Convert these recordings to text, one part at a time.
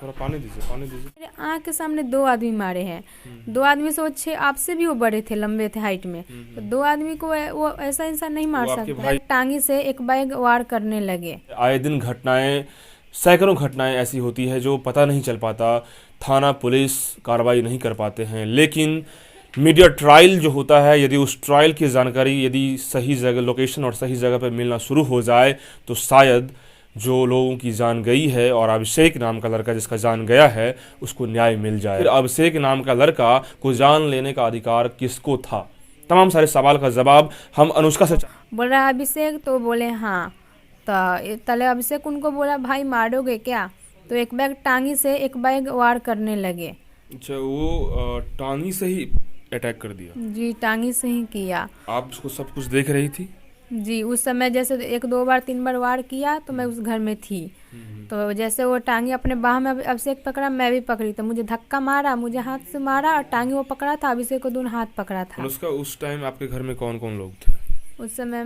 थोड़ा पानी दीजिए, पानी दीजिए। मेरे आँख के सामने 2 आदमी मारे हैं। 2 आदमी से वो 6 आपसे भी वो बड़े थे, लंबे थे हाइट में। तो 2 आदमी को वो ऐसा इंसान नहीं मार वो आपके सकता। भाई टांगी से एक बैग वार करने लगे। आए दिन घटनाएं, सैकड़ों घटनाएं ऐसी होती है जो पता नहीं चल पाता, थाना पुलिस कार्रवाई नहीं कर पाते हैं, लेकिन मीडिया ट्रायल जो होता है, यदि उस ट्रायल की जानकारी यदि सही जगह, लोकेशन और सही जगह पर मिलना शुरू हो जाए तो शायद जो लोगों की जान गई है और अभिषेक नाम का लड़का जिसका जान गया है उसको न्याय मिल जाए। फिर अभिषेक नाम का लड़का को जान लेने का अधिकार किसको था? तमाम सारे सवाल का जवाब हम अनुष्का से बोल रहा है अभिषेक, तो बोले हाँ। तो तले अभिषेक उनको बोला भाई मारोगे क्या? तो एक बैग टांगी से एक बैग वार करने लगे। अच्छा, वो टांगी से ही अटैक कर दिया? जी, टांगी से ही किया। आप उसको सब कुछ देख रही थी? जी, उस समय जैसे 1 2 बार 3 बार वार किया तो मैं उस घर में थी। तो जैसे वो टांगी अपने बाह में अभिषेक पकड़ा, मैं भी पकड़ी, तो मुझे धक्का मारा, मुझे हाथ से मारा और टांगी वो पकड़ा था, अभिषेक को दोनों हाथ पकड़ा था। उसका उस टाइम आपके घर में कौन कौन लोग थे? उस समय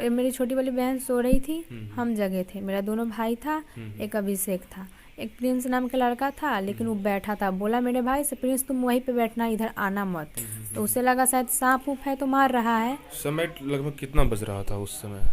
मेरी छोटी वाली बहन सो रही थी, हम जगह थे, मेरा दोनों भाई था, एक अभिषेक था, एक प्रिंस नाम का लड़का था, लेकिन वो बैठा था। बोला मेरे भाई से, प्रिंस तुम वहीं पे बैठना, इधर आना मत। तो उसे लगा शायद सांप उप है तो मार रहा है। समय लगभग कितना बज रहा था उस समय?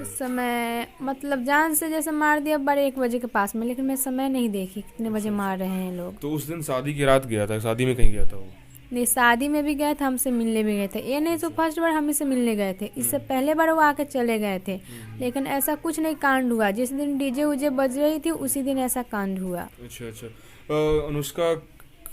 उस समय मतलब जान से जैसे मार दिया 1 बजे के पास में, लेकिन मैं समय नहीं देखी कितने बजे मार रहे हैं लोग। तो उस दिन शादी की रात गया था, शादी में कहीं गया था वो? नहीं, शादी में भी गए थे, हमसे मिलने भी गए थे। ये नहीं तो फर्स्ट बार हम से मिलने गए थे, इससे पहले बार वो आके चले गए थे, लेकिन ऐसा कुछ नहीं कांड हुआ। जिस दिन डीजे उजे बज रही थी उसी दिन ऐसा कांड हुआ। अच्छा अच्छा। अनुष्का,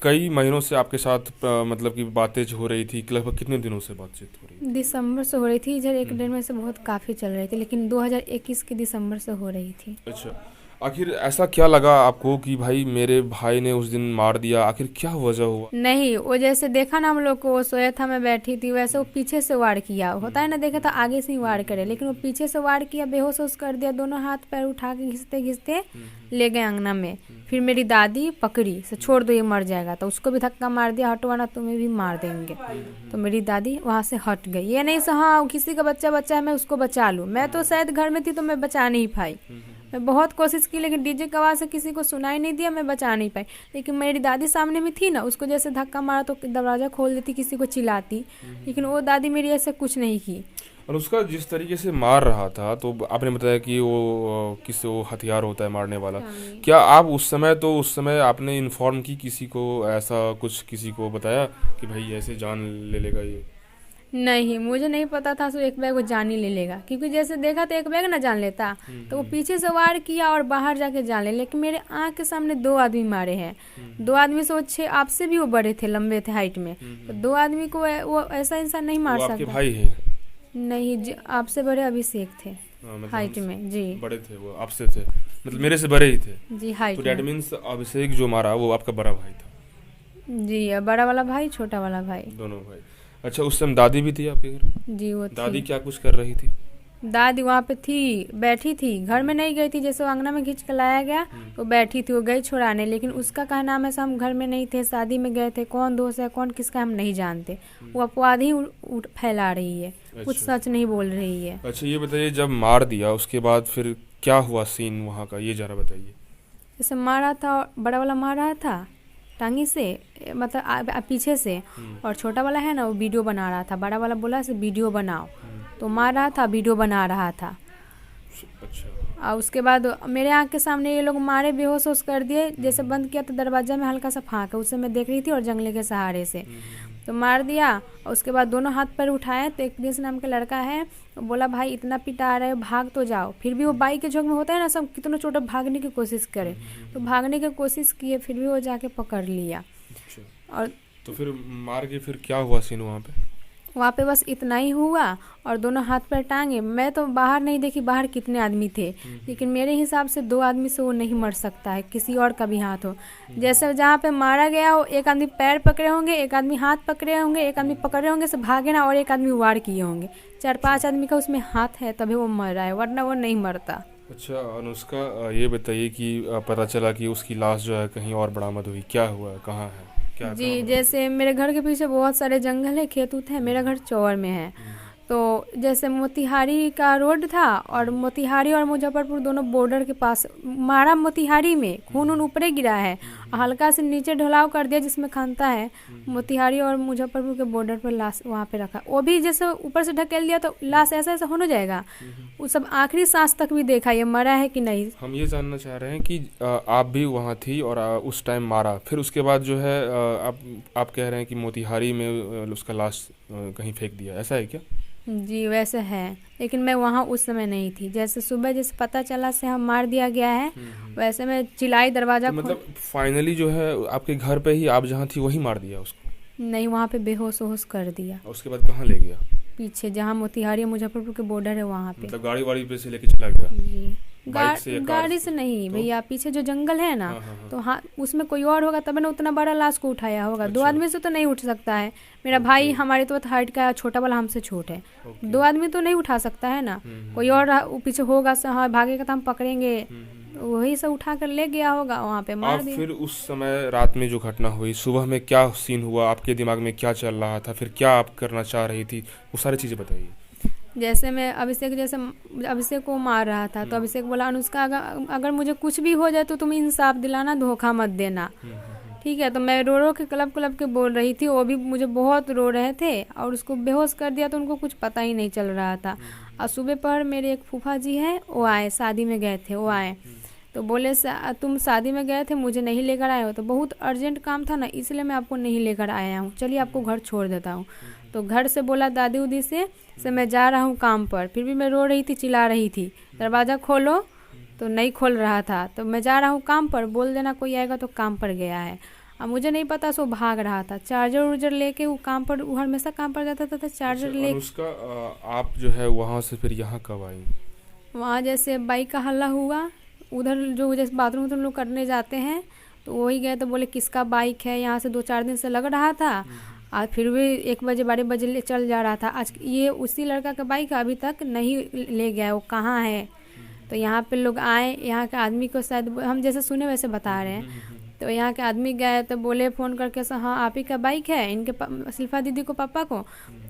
कई महीनों से आपके साथ मतलब कि बातें हो रही थी, लगभग कितने दिनों से बातचीत हो रही थी? दिसंबर से हो रही थी, इधर 1 डेढ़ महीने से बहुत काफ़ी चल रही थी, लेकिन 2021 के दिसंबर से हो रही थी। अच्छा, आखिर ऐसा क्या लगा आपको कि भाई मेरे भाई ने उस दिन मार दिया? आखिर क्या वजह हुआ? नहीं, वो जैसे देखा ना हम लोग को, वो सोया था, मैं बैठी थी, वैसे वो पीछे से वार किया। होता है ना, देखा था आगे से ही वार करे, लेकिन वो पीछे से वार किया, बेहोश होश कर दिया, दोनों हाथ पैर उठा के घिसते घिसते ले गए अंगना में। फिर मेरी दादी पकड़ी से, छोड़ दो ये मर जाएगा, तो उसको भी धक्का मार दिया, हटवाना तुम्हें भी मार देंगे। तो मेरी दादी वहाँ से हट गई। ये नहीं सो हाँ किसी का बच्चा है मैं उसको बचा लूँ, मैं तो शायद घर में थी तो मैं बचा नहीं पाई। मैं बहुत कोशिश की, लेकिन डीजे की आवाज़ से किसी को सुनाई नहीं दिया, मैं बचा नहीं पाई। लेकिन मेरी दादी सामने में थी ना, उसको जैसे धक्का मारा तो दरवाज़ा खोल देती, किसी को चिल्लाती, लेकिन वो दादी मेरी ऐसे कुछ नहीं की। और उसका जिस तरीके से मार रहा था, तो आपने बताया कि वो किसी वो हथियार होता है मारने वाला, क्या आप उस समय आपने इन्फॉर्म की किसी को, ऐसा कुछ किसी को बताया कि भाई ऐसे जान ले लेगा ये? नहीं, मुझे नहीं पता था सो एक बैग वो जान ही ले लेगा, क्योंकि जैसे देखा तो एक बैग ना जान लेता, तो वो पीछे से वार किया और बाहर जाके जान ले। लेकिन मेरे आँख के सामने 2 आदमी मारे हैं। 2 आदमी से वो 6 आपसे भी वो बड़े थे, लंबे थे हाइट में। तो 2 आदमी को वो ऐसा इंसान नहीं मार वो आपके सकता। भाई हैं? नहीं, आपसे बड़े अभिषेक थे मतलब हाइट में। जी, बड़े थे वो आपसे थे, मतलब मेरे से बड़े ही थे। जी, तो हाइट डैट में। मीन्स अभिषेक जो मारा वो आपका बड़ा भाई था? जी, बड़ा वाला भाई, छोटा वाला भाई। दोनों भाई। अच्छा, उस समय दादी भी थी आपके घर? जी, वो दादी थी। क्या कुछ कर रही थी? दादी वहाँ पे थी, बैठी थी, घर में नहीं गई थी। जैसे वो अंगना में खींच के लाया गया, वो बैठी थी, वो गई छुड़ाने, लेकिन उसका कहना है हम घर में नहीं थे, शादी में गए थे, कौन दोस्त है कौन किसका हम नहीं जानते। वो अपवाद ही फैला रही है, कुछ सच नहीं बोल रही है। अच्छा, ये बताइए, जब मार दिया उसके बाद फिर क्या हुआ सीन वहाँ का, ये जरा बताइए। जैसे मारा था, बड़ा वाला मार रहा था टांगी से, मतलब पीछे से, और छोटा वाला है ना वो वीडियो बना रहा था। बड़ा वाला बोला से वीडियो बनाओ, तो मार रहा था, वीडियो बना रहा था। अच्छा। और उसके बाद मेरे आँख के सामने ये लोग मारे, बेहोश होश कर दिए। जैसे बंद किया तो दरवाजा में हल्का सा फाँक है, उससे मैं देख रही थी, और जंगले के सहारे से तो मार दिया। और उसके बाद दोनों हाथ पैर उठाए, तो एक प्रिंस नाम का लड़का है, बोला भाई इतना पिटा रहे हो, भाग तो जाओ। फिर भी वो बाइक के झोंक में होता है ना, सब कितना छोटा भागने की कोशिश करे, तो भागने की कोशिश किए, फिर भी वो जाके पकड़ लिया। और तो फिर मार के फिर क्या हुआ सीन वहाँ पे बस इतना ही हुआ, और दोनों हाथ पैर टांगे। मैं तो बाहर नहीं देखी बाहर कितने आदमी थे, लेकिन मेरे हिसाब से 2 आदमी से वो नहीं मर सकता है, किसी और का भी हाथ हो। जैसे जहाँ पे मारा गया हो, एक आदमी पैर पकड़े होंगे, एक आदमी हाथ पकड़े होंगे, एक आदमी पकड़े होंगे से भागे ना, और एक आदमी वार किए होंगे। 4-5 आदमी का उसमें हाथ है, तभी वो मर रहा है, वरना वो नहीं मरता। अच्छा अनुष्का, ये बताइए कि पता चला कि उसकी लाश जो है कहीं और बरामद हुई, क्या हुआ, कहाँ है, क्या जी, जैसे मेरे घर के पीछे बहुत सारे जंगल है, खेत उत है, मेरा घर चौर में है। तो जैसे मोतिहारी का रोड था और मोतिहारी और मुजफ्फरपुर दोनों बॉर्डर के पास मारा, मोतिहारी में खून उन ऊपरे गिरा है, हल्का से नीचे ढलाव कर दिया जिसमें खनता है, मोतिहारी और मुजफ्फरपुर के बॉर्डर पर लाश वहाँ पे रखा, वो भी जैसे ऊपर से ढकेल दिया तो लाश ऐसा ऐसा होने जाएगा। वो सब आखिरी सांस तक भी देखा ये मरा है कि नहीं। हम ये जानना चाह रहे हैं कि आप भी वहाँ थी और उस टाइम मारा, फिर उसके बाद जो है आप कह रहे हैं कि मोतिहारी में उसका लाश कहीं फेंक दिया, ऐसा है क्या? जी वैसे है, लेकिन मैं वहाँ उस समय नहीं थी। जैसे सुबह जैसे पता चला से हम मार दिया गया है, वैसे मैं चिल्लाई, दरवाजा तो मतलब फाइनली जो है आपके घर पे ही आप जहाँ थी वही मार दिया उसको? नहीं, वहाँ पे बेहोश होश कर दिया। और उसके बाद कहाँ ले गया? पीछे जहाँ मोतिहारी और मुजफ्फरपुर के बॉर्डर है वहाँ पे। मतलब गाड़ी वाड़ी पे से लेके चला गया? जी बाइक से या कार गाड़ी से? से नहीं तो? भैया, पीछे जो जंगल है ना, हाँ, हाँ, हाँ। तो हाँ उसमें कोई और होगा तब ना उतना बड़ा लाश को उठाया होगा। दो अच्छा। आदमी से तो नहीं उठ सकता है। मेरा भाई हमारे तो हाइट का छोटा वाला हमसे छोट है, दो आदमी तो नहीं उठा सकता है ना। कोई और पीछे होगा, हाँ भागेगा तो हम पकड़ेंगे, वही से उठा कर ले गया होगा, वहाँ पे मार आप दिया। फिर उस समय रात में जो घटना हुई, सुबह में क्या सीन हुआ, आपके दिमाग में क्या चल रहा था, फिर क्या आप करना चाह रही थी, वो सारी चीज़ें बताइए। जैसे मैं अभिषेक को मार रहा था तो अभिषेक बोला अनुष्का अगर मुझे कुछ भी हो जाए तो तुम इंसाफ दिलाना, धोखा मत देना, ठीक है। तो मैं रो रो के क्लब के बोल रही थी, वो भी मुझे बहुत रो रहे थे और उसको बेहोश कर दिया तो उनको कुछ पता ही नहीं चल रहा था। और सुबह पर मेरे एक फूफा जी हैं, वो आए, शादी में गए थे, वो आए तो बोले तुम शादी में गए थे, मुझे नहीं लेकर आए हो, तो बहुत अर्जेंट काम था ना इसलिए मैं आपको नहीं लेकर आया हूँ, चलिए आपको घर छोड़ देता हूँ। तो घर से बोला दादी उदी से मैं जा रहा हूँ काम पर, फिर भी मैं रो रही थी, चिल्ला रही थी, दरवाज़ा खोलो तो नहीं खोल रहा था। तो मैं जा रहा हूँ काम पर, बोल देना कोई आएगा, तो काम पर गया है। अब मुझे नहीं पता सो भाग रहा था, चार्जर उर्जर लेके वो काम पर, वो हमेशा काम पर जाता था तो चार्जर ले। उसका आप जो है वहाँ से फिर यहाँ कब आई? वहाँ जैसे बाइक का हल्ला हुआ, उधर जो जैसे बाथरूम लोग करने जाते हैं तो वही गए, तो बोले किसका बाइक है, यहाँ से 2-4 दिन से लग रहा था, और फिर भी 1 बजे 12 बजे ले चल जा रहा था। आज ये उसी लड़का का बाइक अभी तक नहीं ले गया, वो कहाँ है। तो यहाँ पे लोग आए, यहाँ के आदमी को शायद हम जैसे सुने वैसे बता रहे हैं, तो यहाँ के आदमी गए तो बोले फ़ोन करके हाँ आप ही का बाइक है, इनके शिल्पा दीदी को, पापा को।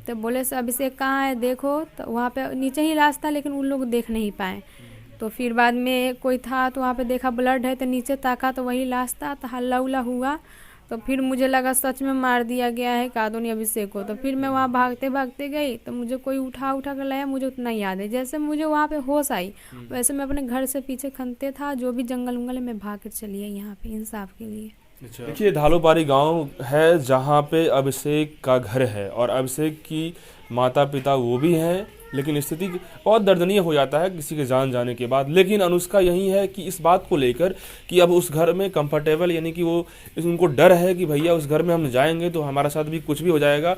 तो बोले अभिषेक कहाँ है देखो, तो वहाँ पे नीचे ही लाश था लेकिन उन लोग देख नहीं पाए। तो फिर बाद में कोई था तो वहाँ पे देखा ब्लड है, तो नीचे ताका तो वही लाश था, तो हल्ला उल्ला हुआ। तो फिर मुझे लगा सच में मार दिया गया है कादोनी अभिषेक को। तो फिर मैं वहाँ भागते भागते गई, तो मुझे कोई उठा कर लाया, मुझे उतना याद है। जैसे मुझे वहाँ पे होश आई वैसे मैं अपने घर से पीछे खनते था, जो भी जंगल उंगल में भाग कर चली है यहाँ पे इंसाफ के लिए। अच्छा, देखिए धालोपारी गांव है जहाँ पे अभिषेक का घर है और अभिषेक की माता पिता वो भी हैं, लेकिन स्थिति बहुत दर्दनीय हो जाता है किसी के जान जाने के बाद। लेकिन अनुष्का यही है कि इस बात को लेकर कि अब उस घर में कंफर्टेबल, यानी कि वो उनको डर है कि भैया उस घर में हम जाएंगे तो हमारा साथ भी कुछ भी हो जाएगा।